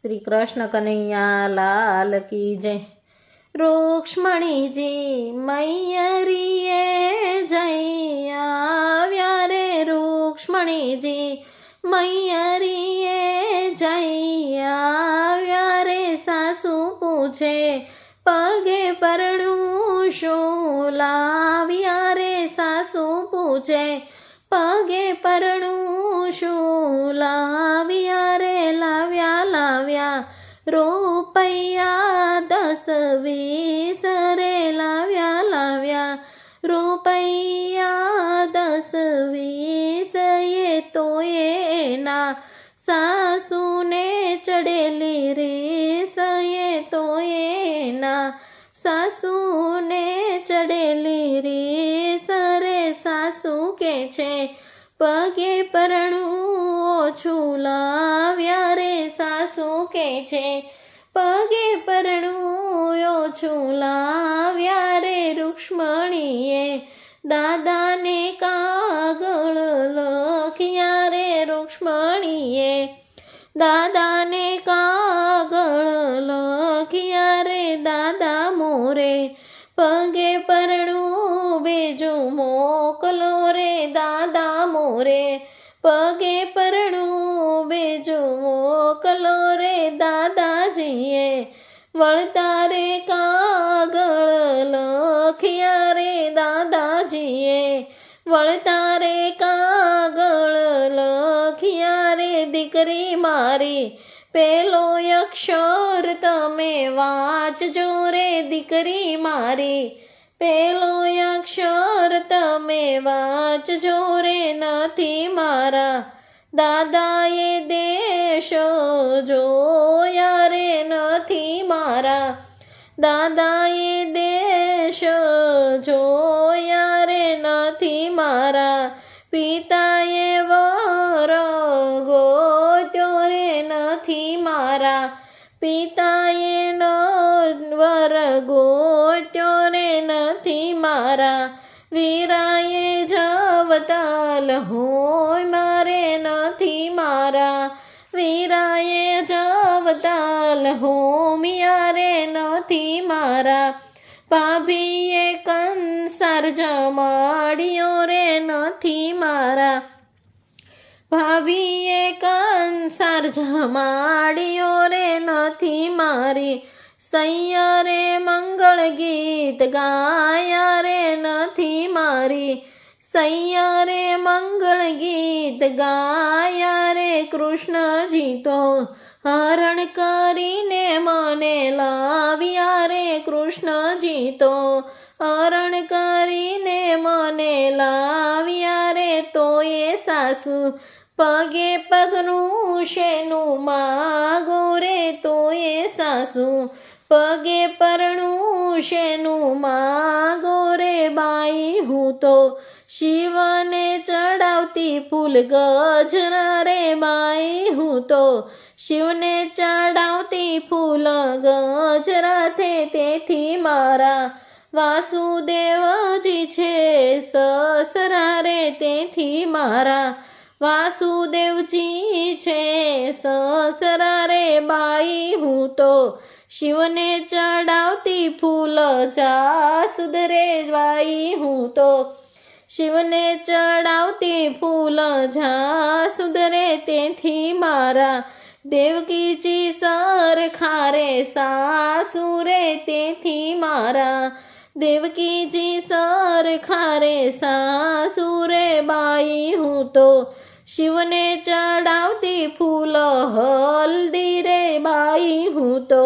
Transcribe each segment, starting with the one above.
શ્રી કૃષ્ણ કનૈયા લાલ કી જય। રૂક્ષ્મણીજી મૈયરીએ જઈ આવ્યા રે, રૂક્ષ્મણીજી મૈયરીએ જઈ આવ્યા રે। સાસુ પૂછે પગે પરણું શું લાવ્યા રે, સાસુ પૂછે પગે પરણું શું લાવ્યા રે। લાવ્યા રૂપિયા 10-20 રે, લાવ્યા રૂપિયા 10-20 એ તો એના સાસુને ચડેલી રેસ, એ તો એના સાસુને ચડેલી રેસ રે। સાસુ કે છે પગે પરણું ઓછું લાવ્યા રે, સાસુ કે છે પગે પરણું ઓછું લાવ્યા રે। રૂક્ષ્મણીએ દાદાને કાગળ લખ્યા રે, રૂક્ષ્મણીએ દાદાને કાગળ લખ્યા રે। દાદા મોરે પગે પરણું બીજું મોકલો રે, દાદા મોરે પગે પરણું બીજું મોકલો રે। દાદાજીએ વળતા રે કાગળ લખ્યા રે, દાદાજીએ વળતા રે કાગળ લખ્યા રે। દીકરી મારી પેલો અક્ષર તમે વાંચજો રે, દીકરી મારી પેલો અક્ષર તમે વાંચજો રે। નથી મારા દાદાએ દેશ જોયા રે, નથી મારા દાદાએ દેશ જોયા રે। નથી મારા પિતાએ વર ગોત્યો રે, નથી મારા પિતાએ વર ગોત્યો રે। નથી મારા વીરાએ જવતાલ હોય મારે, નથી મારા વીરાએ જવતાલ હોમિયા રે। નથી મારા ભાભીએ કંસાર જમાડ્યો રે, નથી મારા ભાભીએ કંસાર જમાડ્યો રે। નથી મારી સૈયરે મંગળ ગીત ગાયા રે, નથી મારી સૈયરે મંગળ ગીત ગાયા રે। કૃષ્ણજી તો હરણ કરીને મને લાવ્યા રે, કૃષ્ણજી તો હરણ કરીને મને લાવ્યા રે। તો એ સાસુ પગે પગનું શેનું માગો રે, તો એ સાસુ પગે પરણું શેનું માગો રે। બાઈ હું તો શિવને ચડાવતી ફૂલ ગજરા રે, બાઈ હું તો શિવને ચડાવતી ફૂલ ગજરા થે। તેથી મારા વાસુદેવજી છે સસરા રે, તેથી મારા વાસુદેવજી છે સસરા રે। બાઈ હું તો શિવને ચડાવતી ફૂલ જાસૂદ રે, બાઈ હું તો શિવને ચડાવતી ફૂલ જાસૂદ રે। તેથી મારા દેવકીજી સરખા રે સાસુ રે, તેથી મારા દેવકીજી સરખા રે સાસુ રે। બાઈ હું તો શિવને ચડાવતી ફૂલ હલ્દી રે, બાઈ હું તો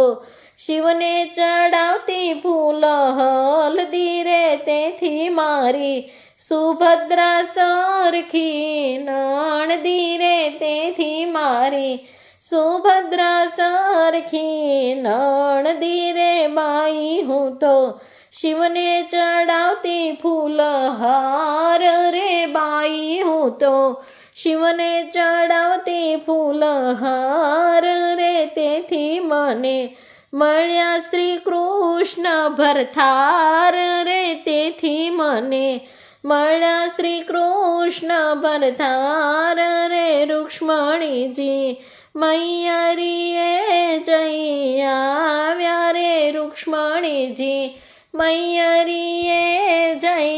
શિવને ચડાવતી ફૂલ હલ્દી રે। તેથી મારી સુભદ્રા સરખી નણદી રે, તેથી મારી સુભદ્રા સરખી નણદી રે। બાઈ હું તો શિવને ચડાવતી ફૂલ હાર રે, બાઈ હું તો શિવને ચડાવતી ફૂલ હાર રે। તેથી મને મળ્યા શ્રી કૃષ્ણ ભરથાર રે, તેથી મને મળ્યા શ્રી કૃષ્ણ ભરથાર રે। રૂક્ષ્મણીજી મૈયરીએ માઈજી મૈયરીએ જઈ